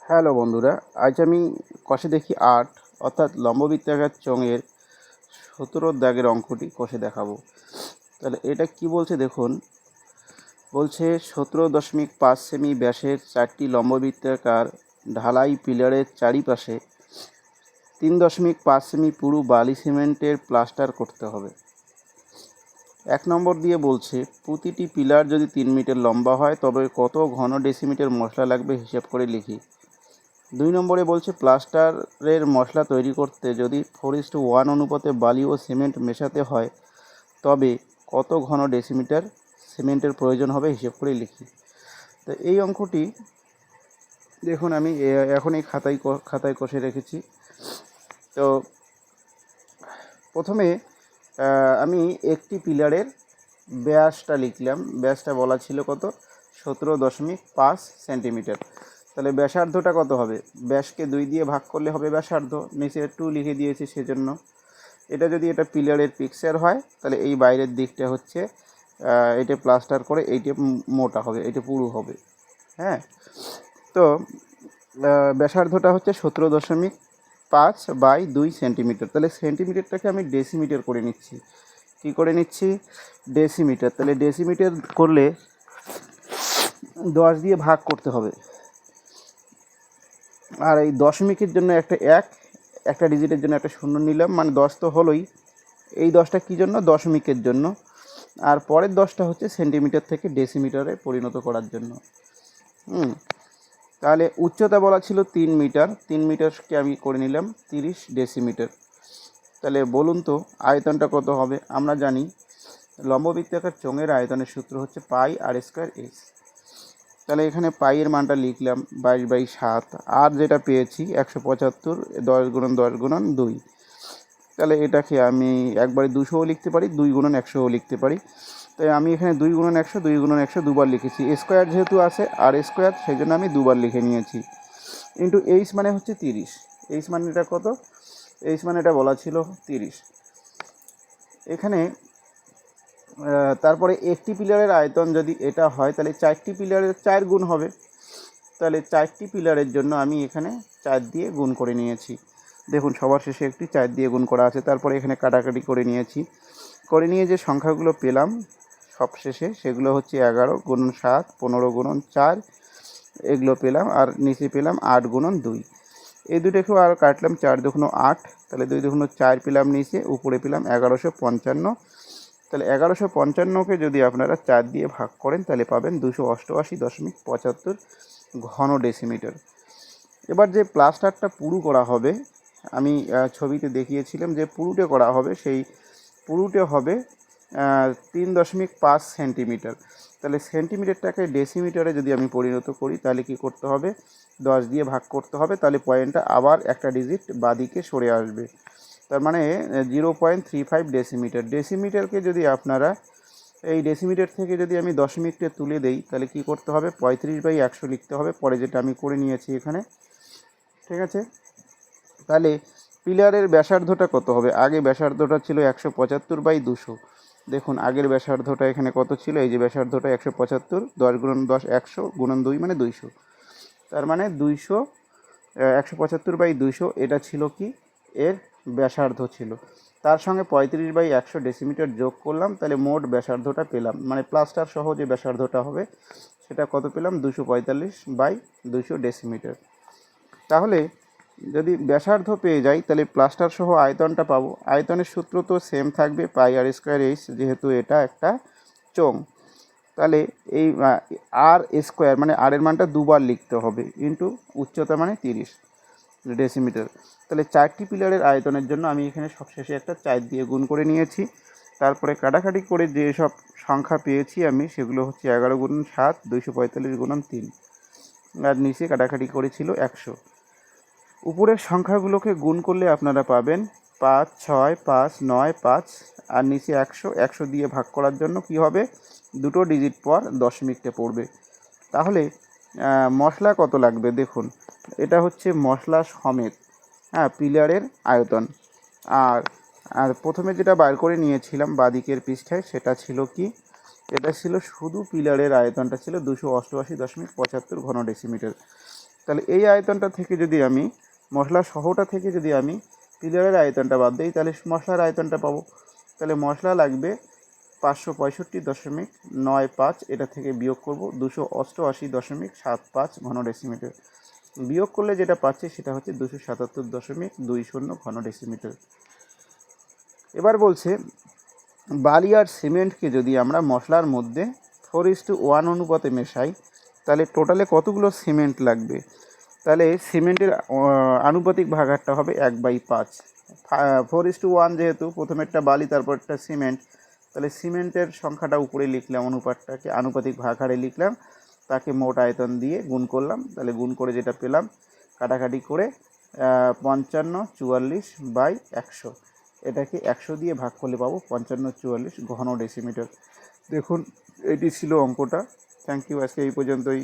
Hello বন্ধুরা, আজ আমি কষে দেখি ৮ অর্থাৎ লম্ববৃত্তাকার চোঙের ১৭ দাগের অঙ্কটি কষে দেখাবো। তাহলে এটা কি বলছে দেখুন, বলছে ১৭.৫ সেমি ব্যাসের ৪টি লম্ববৃত্তাকার ঢালাই পিলারের চারিপাশে ৩.৫ সেমি পুরু বালি সিমেন্টের প্লাস্টার করতে হবে। ১ নম্বর দিয়ে বলছে প্রতিটি পিলার যদি ৩ মিটার লম্বা হয় তবে কত ঘন ডেসিমিটার মশলা লাগবে হিসাব করে লিখি। ২ নম্বরে বলছে প্লাস্টারের মশলা তৈরি করতে যদি 4:1 অনুপাতে বালি ও সিমেন্ট মেশাতে হয় তবে কত ঘন ডেসিমিটার সিমেন্টের প্রয়োজন হবে হিসেব করে লিখি। তো এই অঙ্কটি দেখুন আমি এখন এই খাতায় কষে রেখেছি। তো প্রথমে আমি একটি পিলারের ব্যাসটা লিখলাম। ব্যাসটা বলা ছিল কত, 17.5 সেন্টিমিটার। তাহলে ব্যাসার্ধটা কত হবে? ব্যাসকে 2 দিয়ে ভাগ করলে হবে ব্যাসার্ধ, নিচে 2 লিখে দিয়েছি সেজন্য। এটা যদি এটা পিলারের পিকচার হয় তাহলে এই বাইরের দিকটা হচ্ছে এটা প্লাস্টার করে এইটা মোটা হবে, এটা পুরু হবে। হ্যাঁ, তো ব্যাসার্ধটা হচ্ছে 17.5/2 সেন্টিমিটার। তাহলে সেন্টিমিটারটাকে আমি ডেসিমিটার করে নিচ্ছি। কী করে নিচ্ছি? ডেসিমিটার। তাহলে ডেসিমিটার করলে 10 দিয়ে ভাগ করতে হবে। আর এই দশমিকের জন্য একটা ডিজিটের জন্য একটা শূন্য নিলাম, মানে 10 তো হলোই। এই 10টা কী জন্য? দশমিকের জন্য। আর পরের 10টা হচ্ছে সেন্টিমিটার থেকে ডেসিমিটারে পরিণত করার জন্য। তাহলে উচ্চতা বলা ছিল 3 মিটার, 3 মিটারকে আমি করে নিলাম 30 ডেসিমিটার। তাহলে বলুন তো আয়তনটা কত হবে? আমরা জানি লম্ববৃত্তাকার চোঙের আয়তনের সূত্র হচ্ছে πr²h। তাহলে এখানে পাইয়ের মানটা লিখলাম 22/7, আর যেটা পেয়েছি 175, 10 × 10 × 2। তাহলে এটাকে আমি একবারে 200ও লিখতে পারি, 2 × 100ও লিখতে পারি। তাই আমি এখানে 2 × 100, 2 × 100 দুবার লিখেছি। স্কোয়ার যেহেতু আছে আর স্কোয়ার, সেই জন্য আমি দুবার লিখে নিয়েছি। ইন্টু এইচ মানে হচ্ছে 30। এইচ মানে এটা কত? এইচ মানে এটা বলা ছিল 30। এখানে তারপরে একটি পিলারের আয়তন যদি এটা হয় তাহলে 4টি পিলারের 4 গুণ হবে। তাহলে 4টি পিলারের জন্য আমি এখানে 4 দিয়ে গুণ করে নিয়েছি। দেখুন সবার শেষে একটি 4 দিয়ে গুণ করা আছে। তারপরে এখানে কাটাকাটি করে নিয়েছি। করে নিয়ে যে সংখ্যাগুলো পেলাম সব শেষে, সেগুলো হচ্ছে 11 × 7, 15 × 4 এগুলো পেলাম। আর নিচে পেলাম 8 × 2। এই দুটোকেও আর কাটলাম, 4 × 2 = 8। তাহলে 2 × 4 পেলাম নিচে, উপরে পেলাম 1155। তাহলে 1155কে যদি আপনারা 4 দিয়ে ভাগ করেন তাহলে পাবেন 288.75 ঘন ডেসিমিটার। এবার যে প্লাস্টারটা পুরু করা হবে, আমি ছবিতে দেখিয়েছিলাম যে পুরুটা করা হবে, সেই পুরুটা হবে 3.5 সেন্টিমিটার। তাহলে সেন্টিমিটারটাকে ডেসিমিটারে যদি আমি পরিণত করি তাহলে কি করতে হবে? 10 দিয়ে ভাগ করতে হবে। তাহলে পয়েন্টটা আবার একটা ডিজিট বাদিকে সরে আসবে। তার মানে 0.35 ডেসিমিটার। ডেসিমিটারকে যদি আপনারা এই ডেসিমিটার থেকে যদি আমি দশমিকটা তুলে দেই তাহলে কি করতে হবে? 35/100 লিখতে হবে, পরে যেটা আমি করে নিয়েছি এখানে। ঠিক আছে, তাহলে পিলারের ব্যাসার্ধটা কত হবে? আগে ব্যাসার্ধটা ছিল 175/200। দেখুন আগের ব্যাসার্ধটা এখানে কত ছিল? এই যে ব্যাসার্ধটা 175, 10 × 10 100 × 2 মানে 200। তার মানে 200, 175/200 এটা ছিল কি এর ব্যাসার্ধ ছিল। তার সঙ্গে 35/100 ডেসিমিটার যোগ করলাম, তাহলে মোট ব্যাসার্ধটা পেলাম, মানে প্লাস্টার সহ যে ব্যাসার্ধটা হবে সেটা কত পেলাম? 245/200 ডেসিমিটার। তাহলে যদি ব্যাসার্ধ পেয়ে যাই তাহলে প্লাস্টার সহ আয়তনটা পাবো। আয়তনের সূত্র তো সেম থাকবে, πr²h, যেহেতু এটা একটা চোঙ। তাহলে এই r² মানে আর এর মানটা দুবার লিখতে হবে, ইন্টু উচ্চতা মানে 30 ডেসিমিটার। তাহলে 4টি পিলারের আয়তনের জন্য আমি এখানে সবশেষে একটা 4 দিয়ে গুণ করে নিয়েছি। তারপরে কাটাকাটি করে যে সব সংখ্যা পেয়েছি আমি সেগুলো হচ্ছে 11 × 7, 245 × 3, আর নিচে কাটাকাটি করেছিল 100। উপরের সংখ্যাগুলোকে গুণ করলে আপনারা পাবেন 5, 6, 5, 9, 5, আর নিচে 100। 100 দিয়ে ভাগ করার জন্য কি হবে? দুটো ডিজিট পর দশমিকটা পড়বে। তাহলে মশলা কত লাগবে দেখুন, এটা হচ্ছে মশলা সমেত পিলারের আয়তন। আর প্রথমে যেটা বার করে নিয়েছিলাম বাদিকের পৃষ্ঠায় সেটা ছিল কি? এটা ছিল শুধু পিলারের আয়তনটা ছিল 288.75 ঘন ডেসিমিটার। তাহলে এই আয়তনটা থেকে যদি আমি মশলা সহটা থেকে যদি আমি পিলারের আয়তনটা বাদ দিই তাহলে মশলার আয়তনটা পাবো। তাহলে মশলা লাগবে 565.95, এটা থেকে বিয়োগ করব 288.75 ঘন ডেসিমিটার। বিয়োগ করলে যেটা পাচ্ছি সেটা হচ্ছে 277.20 ঘন ডেসিমিটার। এবার বলছে বালি আর সিমেন্টকে যদি আমরা মশলার মধ্যে 4:1 অনুপাতে মেশাই তাহলে টোটালে কতগুলো সিমেন্ট লাগবে। তাহলে সিমেন্টের আনুপাতিক ভাগারটা হবে 1/5। 4:1 যেহেতু প্রথমেরটা বালি তারপরটা সিমেন্ট, তাহলে সিমেন্টের সংখ্যাটা উপরে লিখলাম, অনুপাতটাকে আনুপাতিক ভাগ হারে লিখলাম, তাকে মোট আয়তন দিয়ে গুণ করলাম। তাহলে গুণ করে যেটা পেলাম কাটাকাটি করে 55/44 এটাকে 100 দিয়ে ভাগ করলে পাবো 55/44 ঘন ডেসিমিটার। দেখুন এটি ছিল অঙ্কটা। থ্যাংক ইউ, আজকে এই পর্যন্তই।